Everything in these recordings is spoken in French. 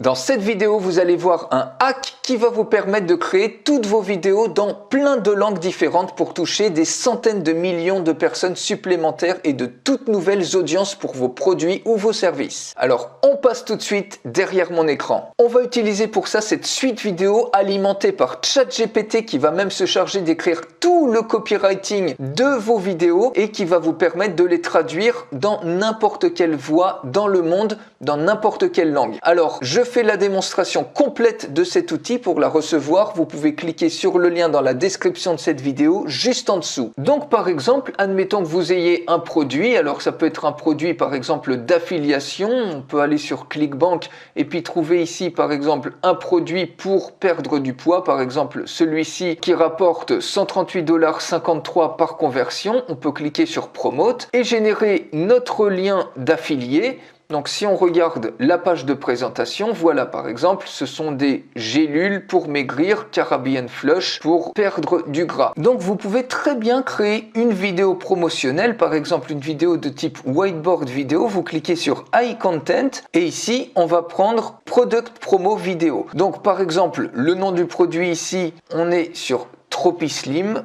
Dans cette vidéo, vous allez voir un hack qui va vous permettre de créer toutes vos vidéos dans plein de langues différentes pour toucher des centaines de millions de personnes supplémentaires et de toutes nouvelles audiences pour vos produits ou vos services. Alors, on passe tout de suite derrière mon écran. On va utiliser pour ça cette suite vidéo alimentée par ChatGPT qui va même se charger d'écrire tout le copywriting de vos vidéos et qui va vous permettre de les traduire dans n'importe quelle voix dans le monde, dans n'importe quelle langue. Alors, je fais la démonstration complète de cet outil. Pour la recevoir, vous pouvez cliquer sur le lien dans la description de cette vidéo, juste en dessous. Donc, par exemple, admettons que vous ayez un produit. Alors, ça peut être un produit, par exemple, d'affiliation. On peut aller sur ClickBank et puis trouver ici, par exemple, un produit pour perdre du poids. Par exemple, celui-ci qui rapporte 138,53 $ par conversion. On peut cliquer sur Promote et générer notre lien d'affilié. Donc si on regarde la page de présentation, voilà par exemple, ce sont des gélules pour maigrir, Caribbean Flush pour perdre du gras. Donc vous pouvez très bien créer une vidéo promotionnelle, par exemple une vidéo de type whiteboard vidéo, vous cliquez sur High Content et ici on va prendre Product Promo Vidéo. Donc par exemple, le nom du produit ici, on est sur Tropislim,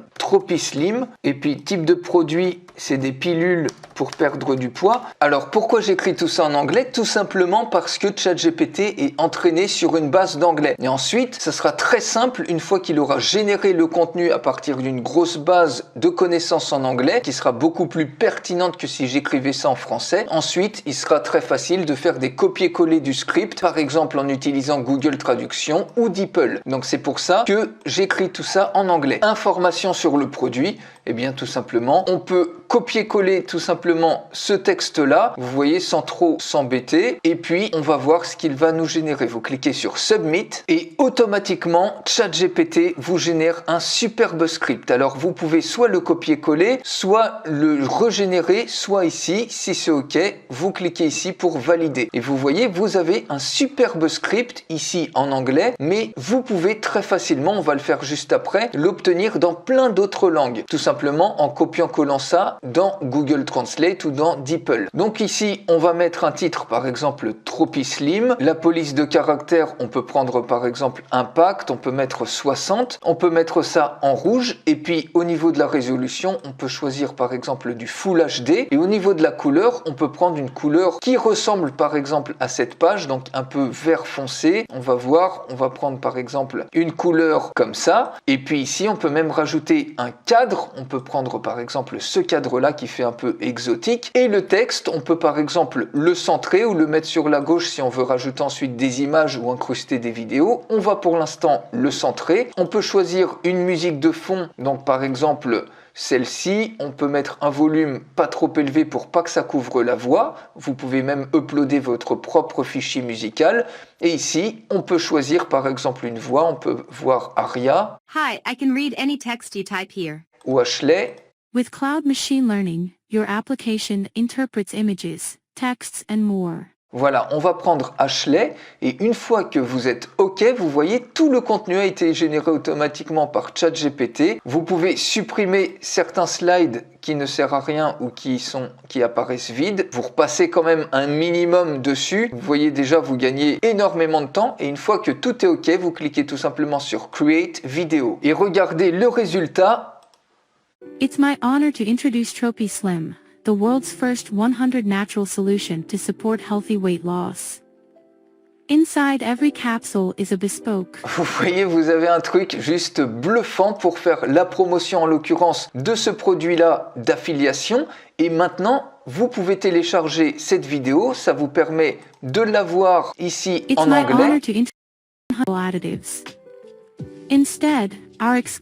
et puis type de produit, c'est des pilules pour perdre du poids. Alors pourquoi j'écris tout ça en anglais? Tout simplement parce que ChatGPT est entraîné sur une base d'anglais. Et ensuite, ça sera très simple, une fois qu'il aura généré le contenu à partir d'une grosse base de connaissances en anglais, qui sera beaucoup plus pertinente que si j'écrivais ça en français. Ensuite, il sera très facile de faire des copier-coller du script, par exemple en utilisant Google Traduction ou DeepL. Donc c'est pour ça que j'écris tout ça en anglais. Information sur le produit, eh bien tout simplement, on peut copier-coller tout simplement ce texte-là, vous voyez, sans trop s'embêter, et puis on va voir ce qu'il va nous générer. Vous cliquez sur Submit et automatiquement, ChatGPT vous génère un superbe script. Alors vous pouvez soit le copier-coller, soit le régénérer, soit ici, si c'est OK, vous cliquez ici pour valider. Et vous voyez, vous avez un superbe script ici en anglais, mais vous pouvez très facilement, on va le faire juste après, l'obtenir dans plein d'autres langues. Tout simplement en copiant-collant ça dans Google Translate ou dans DeepL. Donc ici, on va mettre un titre, par exemple, Tropislim. La police de caractère, on peut prendre par exemple Impact, on peut mettre 60. On peut mettre ça en rouge. Et puis au niveau de la résolution, on peut choisir par exemple du Full HD. Et au niveau de la couleur, on peut prendre une couleur qui ressemble par exemple à cette page, donc un peu vert foncé. On va voir, on va prendre par exemple une couleur comme ça. Et puis ici, on peut même rajouter un cadre. On peut prendre par exemple ce cadre-là qui fait un peu exotique. Et le texte, on peut par exemple le centrer ou le mettre sur la gauche si on veut rajouter ensuite des images ou incruster des vidéos. On va pour l'instant le centrer. On peut choisir une musique de fond, donc par exemple celle-ci. On peut mettre un volume pas trop élevé pour pas que ça couvre la voix. Vous pouvez même uploader votre propre fichier musical. Et ici, on peut choisir par exemple une voix. On peut voir Aria. Hi, I can read any text you type here. Ou Ashley. With Cloud Machine Learning, your application interprets images, texts and more. Voilà, on va prendre Ashley et une fois que vous êtes OK, vous voyez tout le contenu a été généré automatiquement par ChatGPT. Vous pouvez supprimer certains slides qui ne servent à rien ou qui apparaissent vides. Vous repassez quand même un minimum dessus. Vous voyez déjà, vous gagnez énormément de temps et une fois que tout est OK, vous cliquez tout simplement sur Create Video et regardez le résultat. It's my honor to introduce Tropislim, the world's first 100 natural solution to support healthy weight loss. Inside every capsule is a bespoke. Vous voyez, vous avez un truc juste bluffant pour faire la promotion en l'occurrence de ce produit-là d'affiliation. Et maintenant, vous pouvez télécharger cette vidéo. Ça vous permet de la voir ici en anglais. Instead,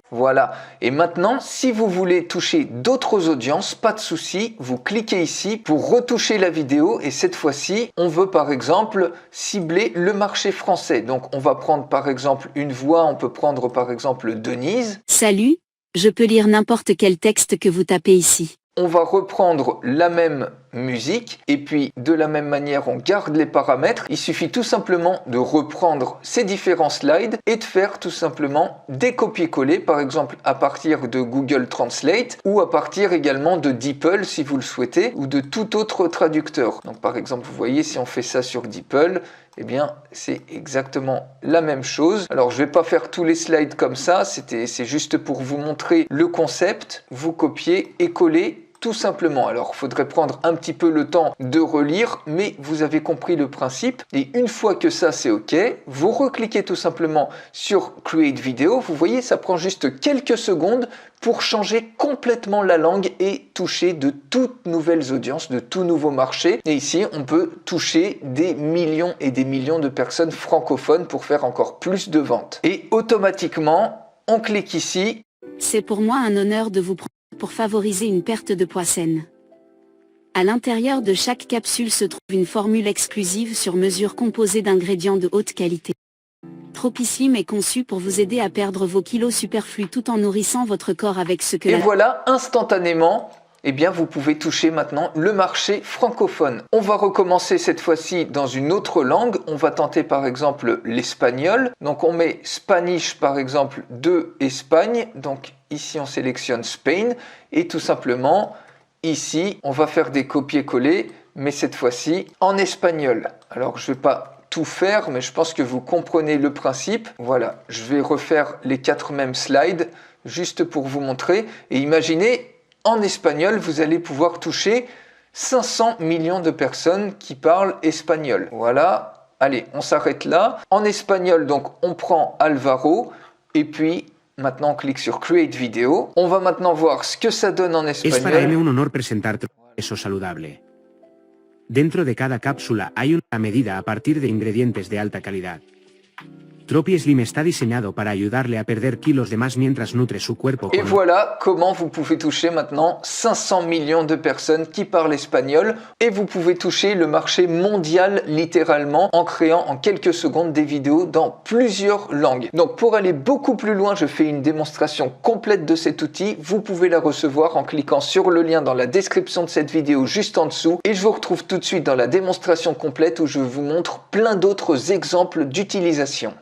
voilà, et maintenant, si vous voulez toucher d'autres audiences, pas de souci, vous cliquez ici pour retoucher la vidéo et cette fois-ci, on veut par exemple cibler le marché français. Donc on va prendre par exemple une voix, on peut prendre par exemple Denise. Salut, je peux lire n'importe quel texte que vous tapez ici. On va reprendre la même musique. Et puis de la même manière, on garde les paramètres. Il suffit tout simplement de reprendre ces différents slides et de faire tout simplement des copier-coller, par exemple à partir de Google Translate ou à partir également de DeepL si vous le souhaitez, ou de tout autre traducteur. Donc par exemple, vous voyez, si on fait ça sur DeepL, eh bien c'est exactement la même chose. Alors je ne vais pas faire tous les slides comme ça, c'est juste pour vous montrer le concept. Vous copiez et collez tout simplement. Alors, il faudrait prendre un petit peu le temps de relire, mais vous avez compris le principe. Et une fois que ça, c'est OK, vous recliquez tout simplement sur Create Video. Vous voyez, ça prend juste quelques secondes pour changer complètement la langue et toucher de toutes nouvelles audiences, de tout nouveaux marchés. Et ici, on peut toucher des millions et des millions de personnes francophones pour faire encore plus de ventes. Et automatiquement, on clique ici. C'est pour moi un honneur de vous prendre pour favoriser une perte de poids saine. À l'intérieur de chaque capsule se trouve une formule exclusive sur mesure composée d'ingrédients de haute qualité. Tropiclim est conçu pour vous aider à perdre vos kilos superflus tout en nourrissant votre corps avec ce que... Et voilà, instantanément, eh bien, vous pouvez toucher maintenant le marché francophone. On va recommencer cette fois-ci dans une autre langue. On va tenter par exemple l'espagnol. Donc on met Spanish par exemple de Espagne. Donc ici on sélectionne Spain et tout simplement ici on va faire des copier-coller mais cette fois-ci en espagnol. Alors je ne vais pas tout faire mais je pense que vous comprenez le principe. Voilà, je vais refaire les 4 mêmes slides juste pour vous montrer et imaginez en espagnol, vous allez pouvoir toucher 500 millions de personnes qui parlent espagnol. Voilà, allez, on s'arrête là. En espagnol, donc, on prend Alvaro et puis maintenant on clique sur Create Video. On va maintenant voir ce que ça donne en espagnol. Es para mí un honor presentarte eso saludable. Dentro de cada cápsula hay una medida a partir de ingredientes de alta calidad. Tropiclim está diseñado para ayudarle a perder kilos de más mientras nutre su cuerpo. Et voilà comment vous pouvez toucher maintenant 500 millions de personnes qui parlent espagnol et vous pouvez toucher le marché mondial littéralement en créant en quelques secondes des vidéos dans plusieurs langues. Donc pour aller beaucoup plus loin, je fais une démonstration complète de cet outil. Vous pouvez la recevoir en cliquant sur le lien dans la description de cette vidéo juste en dessous et je vous retrouve tout de suite dans la démonstration complète où je vous montre plein d'autres exemples d'utilisation.